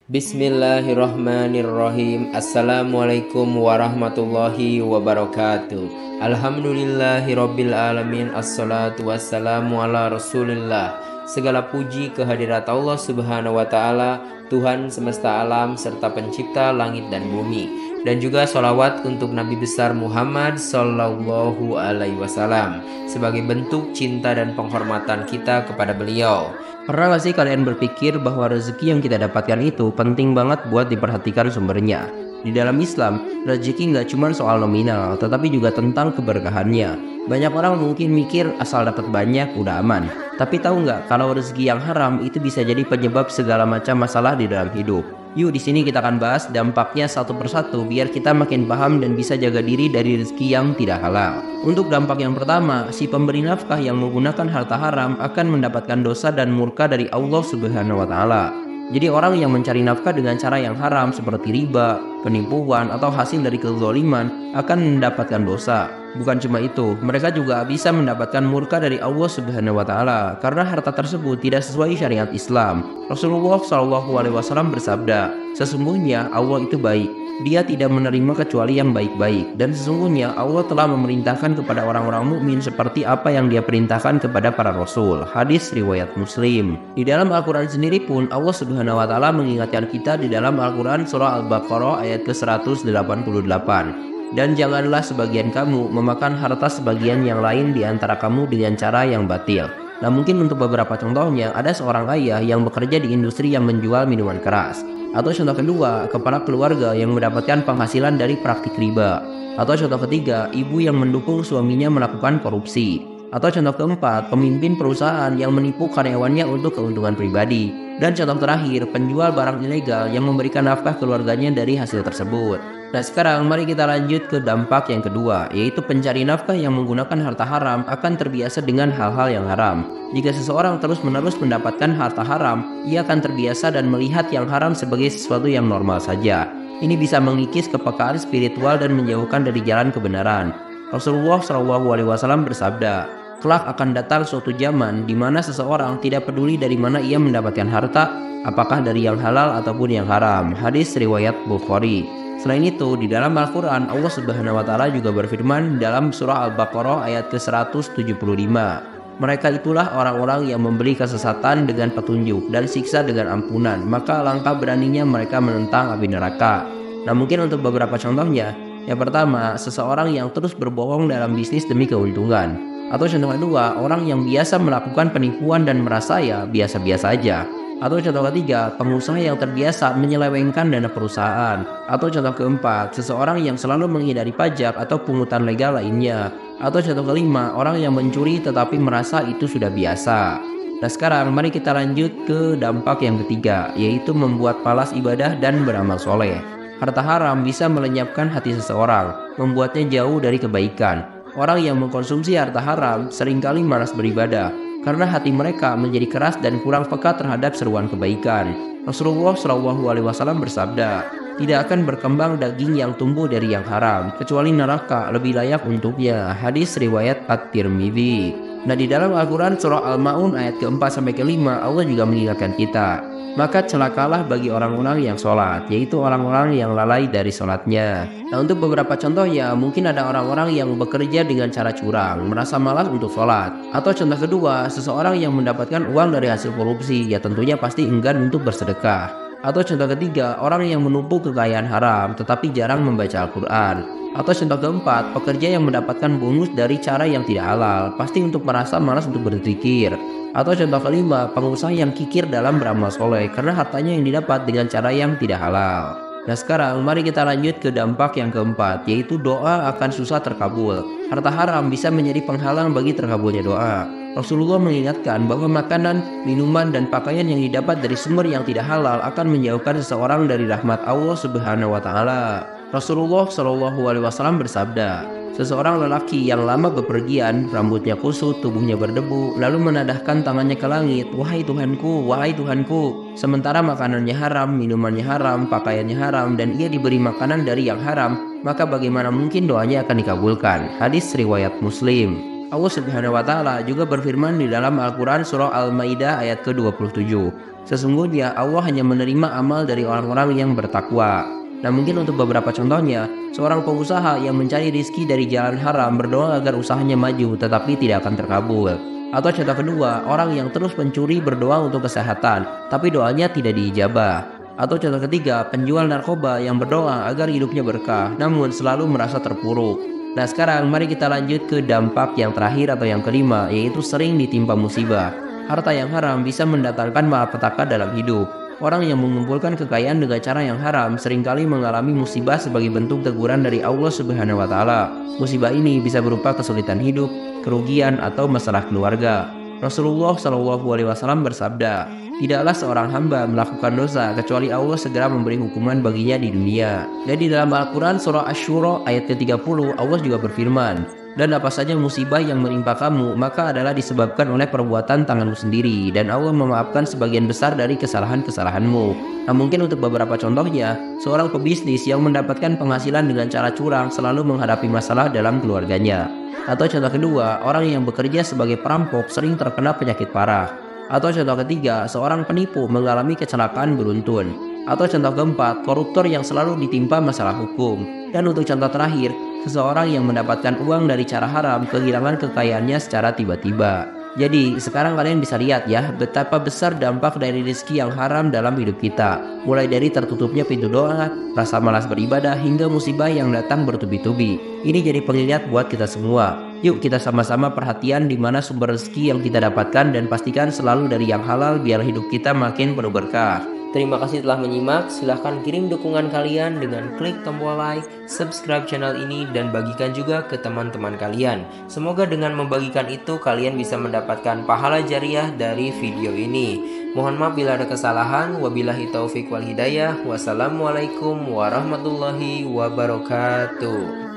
Bismillahirrahmanirrahim. Assalamualaikum warahmatullahi wabarakatuh. Alhamdulillahirabbil alamin. Assalatu wassalamu ala Rasulillah. Segala puji kehadirat Allah Subhanahu wa taala, Tuhan semesta alam serta pencipta langit dan bumi. Dan juga sholawat untuk Nabi besar Muhammad Sallallahu Alaihi Wasallam sebagai bentuk cinta dan penghormatan kita kepada beliau. Pernah gak sih kalian berpikir bahwa rezeki yang kita dapatkan itu penting banget buat diperhatikan sumbernya? Di dalam Islam, rezeki gak cuma soal nominal, tetapi juga tentang keberkahannya. Banyak orang mungkin mikir asal dapat banyak udah aman. Tapi tahu nggak kalau rezeki yang haram itu bisa jadi penyebab segala macam masalah di dalam hidup. Yuk di sini kita akan bahas dampaknya satu persatu biar kita makin paham dan bisa jaga diri dari rezeki yang tidak halal. Untuk dampak yang pertama, si pemberi nafkah yang menggunakan harta haram akan mendapatkan dosa dan murka dari Allah Subhanahu wa taala. Jadi orang yang mencari nafkah dengan cara yang haram seperti riba, penipuan, atau hasil dari kezaliman akan mendapatkan dosa. Bukan cuma itu, mereka juga bisa mendapatkan murka dari Allah Subhanahu wa taala karena harta tersebut tidak sesuai syariat Islam. Rasulullah SAW bersabda, "Sesungguhnya Allah itu baik. Dia tidak menerima kecuali yang baik-baik, dan sesungguhnya Allah telah memerintahkan kepada orang-orang mukmin seperti apa yang Dia perintahkan kepada para rasul." Hadis riwayat Muslim. Di dalam Al-Qur'an sendiri pun Allah Subhanahu wa taala mengingatkan kita di dalam Al-Qur'an surah Al-Baqarah ayat ke-188. Dan janganlah sebagian kamu memakan harta sebagian yang lain di antara kamu dengan cara yang batil. Nah mungkin untuk beberapa contohnya, ada seorang ayah yang bekerja di industri yang menjual minuman keras. Atau contoh kedua, kepala keluarga yang mendapatkan penghasilan dari praktik riba. Atau contoh ketiga, ibu yang mendukung suaminya melakukan korupsi. Atau contoh keempat, pemimpin perusahaan yang menipu karyawannya untuk keuntungan pribadi. Dan contoh terakhir, penjual barang ilegal yang memberikan nafkah keluarganya dari hasil tersebut. Nah sekarang mari kita lanjut ke dampak yang kedua, yaitu pencari nafkah yang menggunakan harta haram akan terbiasa dengan hal-hal yang haram. Jika seseorang terus-menerus mendapatkan harta haram, ia akan terbiasa dan melihat yang haram sebagai sesuatu yang normal saja. Ini bisa mengikis kepekaan spiritual dan menjauhkan dari jalan kebenaran. Rasulullah SAW bersabda, "Kelak akan datang suatu zaman di mana seseorang tidak peduli dari mana ia mendapatkan harta, apakah dari yang halal ataupun yang haram." Hadis riwayat Bukhari. Selain itu, di dalam Al-Quran, Allah Subhanahu wa taala juga berfirman dalam surah Al-Baqarah ayat ke-175. "Mereka itulah orang-orang yang memberi kesesatan dengan petunjuk dan siksa dengan ampunan, maka alangkah beraninya mereka menentang api neraka." Nah mungkin untuk beberapa contohnya, yang pertama, seseorang yang terus berbohong dalam bisnis demi keuntungan. Atau contoh kedua, orang yang biasa melakukan penipuan dan merasa ya biasa-biasa aja. Atau contoh ketiga, pengusaha yang terbiasa menyelewengkan dana perusahaan. Atau contoh keempat, seseorang yang selalu menghindari pajak atau pungutan legal lainnya. Atau contoh kelima, orang yang mencuri tetapi merasa itu sudah biasa. Nah sekarang mari kita lanjut ke dampak yang ketiga, yaitu membuat malas ibadah dan beramal soleh. Harta haram bisa melenyapkan hati seseorang, membuatnya jauh dari kebaikan. Orang yang mengkonsumsi harta haram seringkali malas beribadah, karena hati mereka menjadi keras dan kurang peka terhadap seruan kebaikan. Rasulullah SAW bersabda, "Tidak akan berkembang daging yang tumbuh dari yang haram, kecuali neraka lebih layak untuknya." Hadis riwayat At-Tirmidzi. Nah di dalam Al-Quran surah Al-Ma'un ayat ke-4-5 Allah juga mengingatkan kita, "Maka celakalah bagi orang-orang yang sholat, yaitu orang-orang yang lalai dari sholatnya." Nah untuk beberapa contohnya, mungkin ada orang-orang yang bekerja dengan cara curang, merasa malas untuk sholat. Atau contoh kedua, seseorang yang mendapatkan uang dari hasil korupsi, ya tentunya pasti enggan untuk bersedekah. Atau contoh ketiga, orang yang menumpuk kekayaan haram tetapi jarang membaca Al-Quran. Atau contoh keempat, pekerja yang mendapatkan bonus dari cara yang tidak halal, pasti untuk merasa malas untuk berzikir. Atau contoh kelima, pengusaha yang kikir dalam beramal soleh karena hartanya yang didapat dengan cara yang tidak halal. Nah sekarang mari kita lanjut ke dampak yang keempat, yaitu doa akan susah terkabul. Harta haram bisa menjadi penghalang bagi terkabulnya doa. Rasulullah mengingatkan bahwa makanan, minuman, dan pakaian yang didapat dari sumber yang tidak halal akan menjauhkan seseorang dari rahmat Allah Subhanahu wa taala. Rasulullah SAW bersabda, "Seseorang lelaki yang lama bepergian, rambutnya kusut, tubuhnya berdebu, lalu menadahkan tangannya ke langit, 'Wahai Tuhanku, wahai Tuhanku,' sementara makanannya haram, minumannya haram, pakaiannya haram, dan ia diberi makanan dari yang haram, maka bagaimana mungkin doanya akan dikabulkan?" Hadis riwayat Muslim. Allah Subhanahu wa taala juga berfirman di dalam Al-Qur'an surah Al-Maidah ayat ke-27. Sesungguhnya Allah hanya menerima amal dari orang-orang yang bertakwa. Nah, mungkin untuk beberapa contohnya, seorang pengusaha yang mencari rizki dari jalan haram berdoa agar usahanya maju tetapi tidak akan terkabul. Atau contoh kedua, orang yang terus mencuri berdoa untuk kesehatan tapi doanya tidak diijabah. Atau contoh ketiga, penjual narkoba yang berdoa agar hidupnya berkah namun selalu merasa terpuruk. Nah, sekarang mari kita lanjut ke dampak yang terakhir atau yang kelima, yaitu sering ditimpa musibah. Harta yang haram bisa mendatangkan malapetaka dalam hidup. Orang yang mengumpulkan kekayaan dengan cara yang haram seringkali mengalami musibah sebagai bentuk teguran dari Allah Subhanahu wa taala. Musibah ini bisa berupa kesulitan hidup, kerugian, atau masalah keluarga. Rasulullah Shallallahu alaihi wasallam bersabda, "Tidaklah seorang hamba melakukan dosa kecuali Allah segera memberi hukuman baginya di dunia." Dan di dalam Al-Quran surah Asy-Syura ayat ke-30 Allah juga berfirman, "Dan apa saja musibah yang menimpa kamu maka adalah disebabkan oleh perbuatan tanganmu sendiri, dan Allah memaafkan sebagian besar dari kesalahan-kesalahanmu." Nah, mungkin untuk beberapa contohnya, seorang pebisnis yang mendapatkan penghasilan dengan cara curang selalu menghadapi masalah dalam keluarganya. Atau contoh kedua, orang yang bekerja sebagai perampok sering terkena penyakit parah. Atau contoh ketiga, seorang penipu mengalami kecelakaan beruntun. Atau contoh keempat, koruptor yang selalu ditimpa masalah hukum. Dan untuk contoh terakhir, seseorang yang mendapatkan uang dari cara haram kehilangan kekayaannya secara tiba-tiba. Jadi sekarang kalian bisa lihat ya betapa besar dampak dari rezeki yang haram dalam hidup kita. Mulai dari tertutupnya pintu doa, rasa malas beribadah, hingga musibah yang datang bertubi-tubi. Ini jadi pengingat buat kita semua. Yuk kita sama-sama perhatian di mana sumber rezeki yang kita dapatkan dan pastikan selalu dari yang halal biar hidup kita makin penuh berkah. Terima kasih telah menyimak. Silahkan kirim dukungan kalian dengan klik tombol like, subscribe channel ini, dan bagikan juga ke teman-teman kalian. Semoga dengan membagikan itu kalian bisa mendapatkan pahala jariah dari video ini. Mohon maaf bila ada kesalahan. Wabillahi taufik wal hidayah. Wassalamualaikum warahmatullahi wabarakatuh.